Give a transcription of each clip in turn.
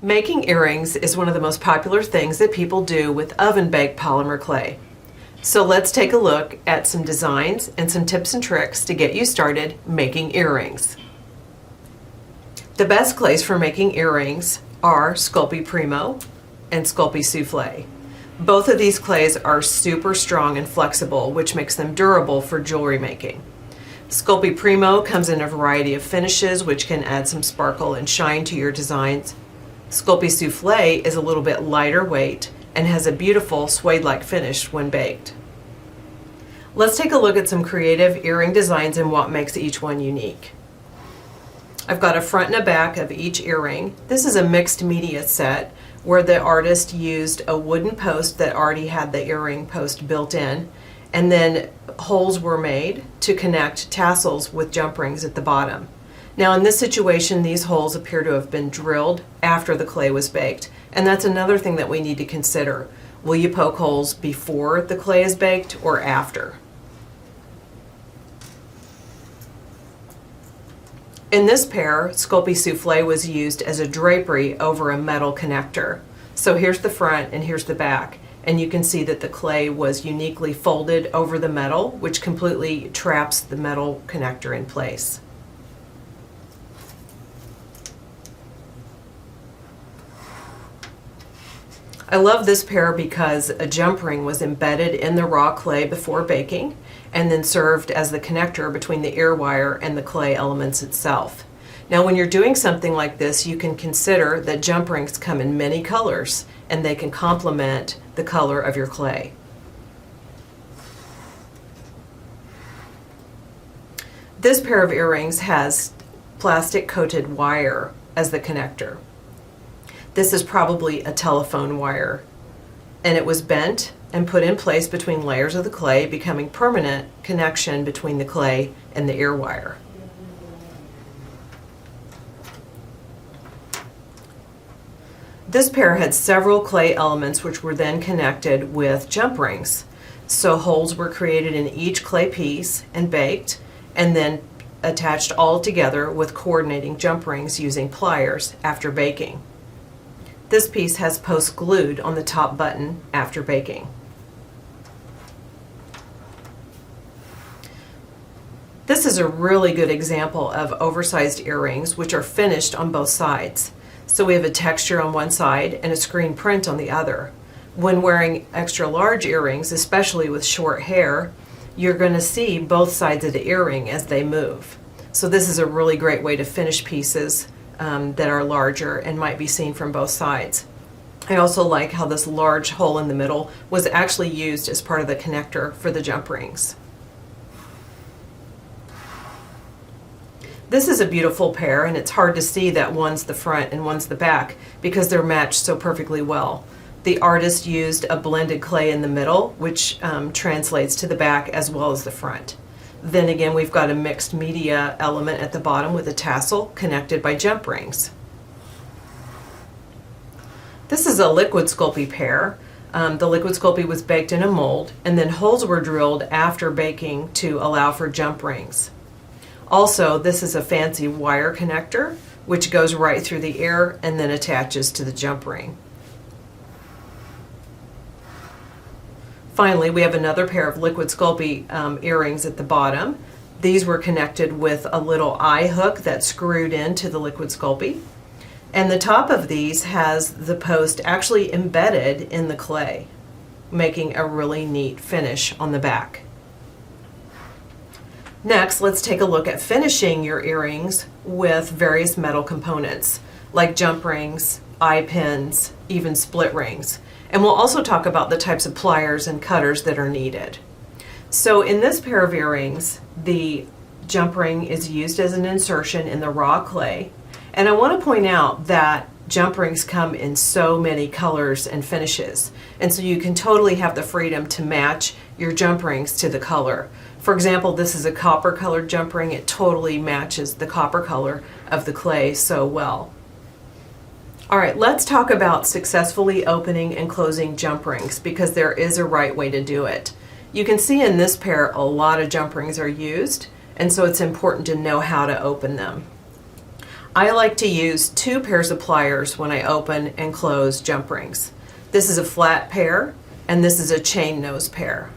Making earrings is one of the most popular things that people do with oven-baked polymer clay. So let's take a look at some designs and some tips and tricks to get you started making earrings. The best clays for making earrings are Sculpey Primo and Sculpey Soufflé. Both of these clays are super strong and flexible, which makes them durable for jewelry making. Sculpey Primo comes in a variety of finishes, which can add some sparkle and shine to your designs. Sculpey Soufflé is a little bit lighter weight and has a beautiful suede-like finish when baked. Let's take a look at some creative earring designs and what makes each one unique. I've got a front and a back of each earring. This is a mixed media set where the artist used a wooden post that already had the earring post built in, and then holes were made to connect tassels with jump rings at the bottom. Now in this situation, these holes appear to have been drilled after the clay was baked, and that's another thing that we need to consider. Will you poke holes before the clay is baked or after? In this pair, Sculpey Soufflé was used as a drapery over a metal connector. So here's the front and here's the back, and you can see that the clay was uniquely folded over the metal, which completely traps the metal connector in place. I love this pair because a jump ring was embedded in the raw clay before baking and then served as the connector between the ear wire and the clay elements itself. Now when you're doing something like this, you can consider that jump rings come in many colors and they can complement the color of your clay. This pair of earrings has plastic coated wire as the connector. This is probably a telephone wire, and it was bent and put in place between layers of the clay, becoming permanent connection between the clay and the ear wire. This pair had several clay elements which were then connected with jump rings. So holes were created in each clay piece and baked, and then attached all together with coordinating jump rings using pliers after baking. This piece has posts glued on the top button after baking. This is a really good example of oversized earrings which are finished on both sides. So we have a texture on one side and a screen print on the other. When wearing extra large earrings, especially with short hair, you're going to see both sides of the earring as they move. So this is a really great way to finish pieces that are larger and might be seen from both sides. I also like how this large hole in the middle was actually used as part of the connector for the jump rings. This is a beautiful pair, and it's hard to see that one's the front and one's the back because they're matched so perfectly well. The artist used a blended clay in the middle, which translates to the back as well as the front. Then again, we've got a mixed media element at the bottom with a tassel connected by jump rings. This is a liquid Sculpey pair. The liquid Sculpey was baked in a mold, and then holes were drilled after baking to allow for jump rings. Also, this is a fancy wire connector, which goes right through the ear and then attaches to the jump ring. Finally, we have another pair of liquid Sculpey earrings at the bottom. These were connected with a little eye hook that screwed into the liquid Sculpey. And the top of these has the post actually embedded in the clay, making a really neat finish on the back. Next, let's take a look at finishing your earrings with various metal components, like jump rings, eye pins, even split rings. And we'll also talk about the types of pliers and cutters that are needed. So in this pair of earrings, the jump ring is used as an insertion in the raw clay. And I want to point out that jump rings come in so many colors and finishes. And so you can totally have the freedom to match your jump rings to the color. For example, this is a copper colored jump ring. It totally matches the copper color of the clay so well. All right, let's talk about successfully opening and closing jump rings because there is a right way to do it. You can see in this pair a lot of jump rings are used, and so it's important to know how to open them. I like to use 2 pairs of pliers when I open and close jump rings. This is a flat pair and this is a chain nose pair.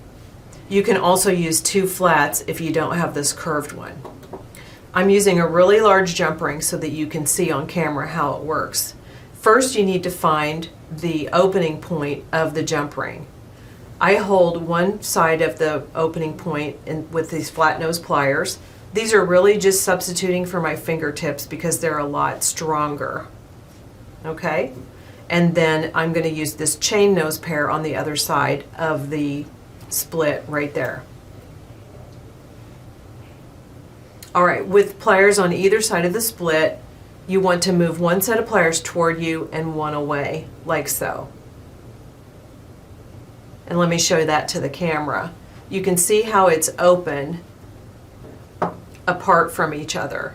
You can also use 2 flats if you don't have this curved one. I'm using a really large jump ring so that you can see on camera how it works. First, you need to find the opening point of the jump ring. I hold one side of the opening point with these flat nose pliers. These are really just substituting for my fingertips because they're a lot stronger. Okay? And then I'm going to use this chain nose pair on the other side of the split right there. All right, with pliers on either side of the split, you want to move one set of pliers toward you and one away, like so. And let me show you that to the camera. You can see how it's open apart from each other.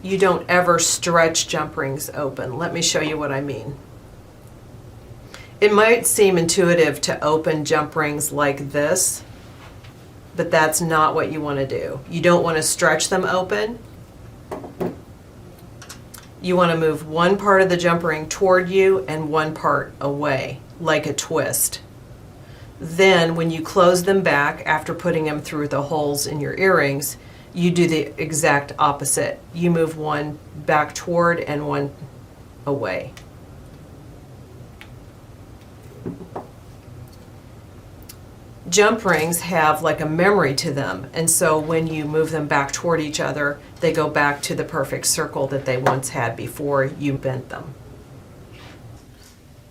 You don't ever stretch jump rings open. Let me show you what I mean. It might seem intuitive to open jump rings like this, but that's not what you want to do. You don't want to stretch them open. You want to move one part of the jump ring toward you and one part away, like a twist. Then when you close them back after putting them through the holes in your earrings, you do the exact opposite. You move one back toward and one away. Jump rings have like a memory to them, and so when you move them back toward each other, they go back to the perfect circle that they once had before you bent them.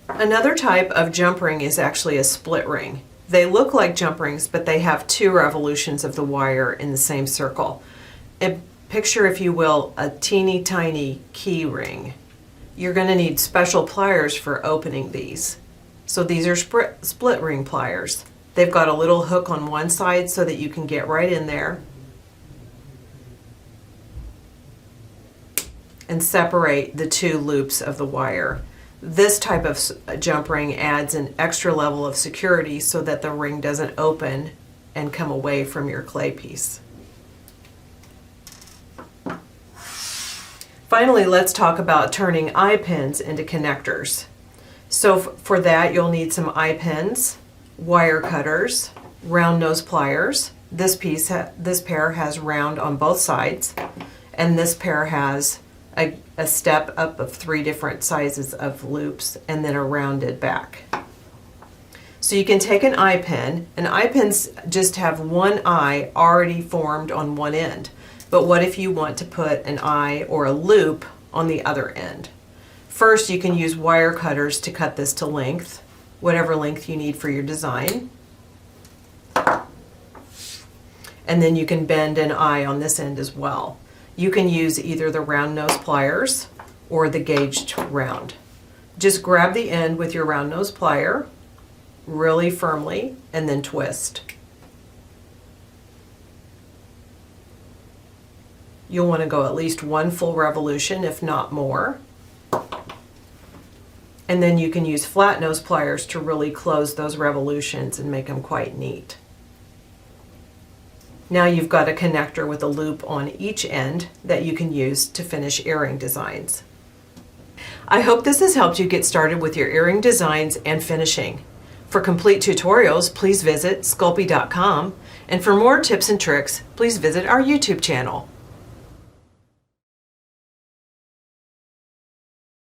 Another type of jump ring is actually a split ring. They look like jump rings, but they have 2 revolutions of the wire in the same circle. And picture, if you will, a teeny tiny key ring. You're going to need special pliers for opening these. So these are split ring pliers. They've got a little hook on one side so that you can get right in there and separate the 2 loops of the wire. This type of jump ring adds an extra level of security so that the ring doesn't open and come away from your clay piece. Finally, let's talk about turning eye pins into connectors. So for that, you'll need some eye pins, wire cutters, round nose pliers. This pair has round on both sides, and this pair has a step up of 3 different sizes of loops and then a rounded back. So you can take an eye pin, and eye pins just have one eye already formed on one end. But what if you want to put an eye or a loop on the other end? First, you can use wire cutters to cut this to length, whatever length you need for your design. And then you can bend an eye on this end as well. You can use either the round nose pliers or the gauged round. Just grab the end with your round nose plier really firmly and then twist. You'll want to go at least 1 full revolution, if not more. And then you can use flat nose pliers to really close those revolutions and make them quite neat. Now you've got a connector with a loop on each end that you can use to finish earring designs. I hope this has helped you get started with your earring designs and finishing. For complete tutorials, please visit Sculpey.com, and for more tips and tricks, please visit our YouTube channel.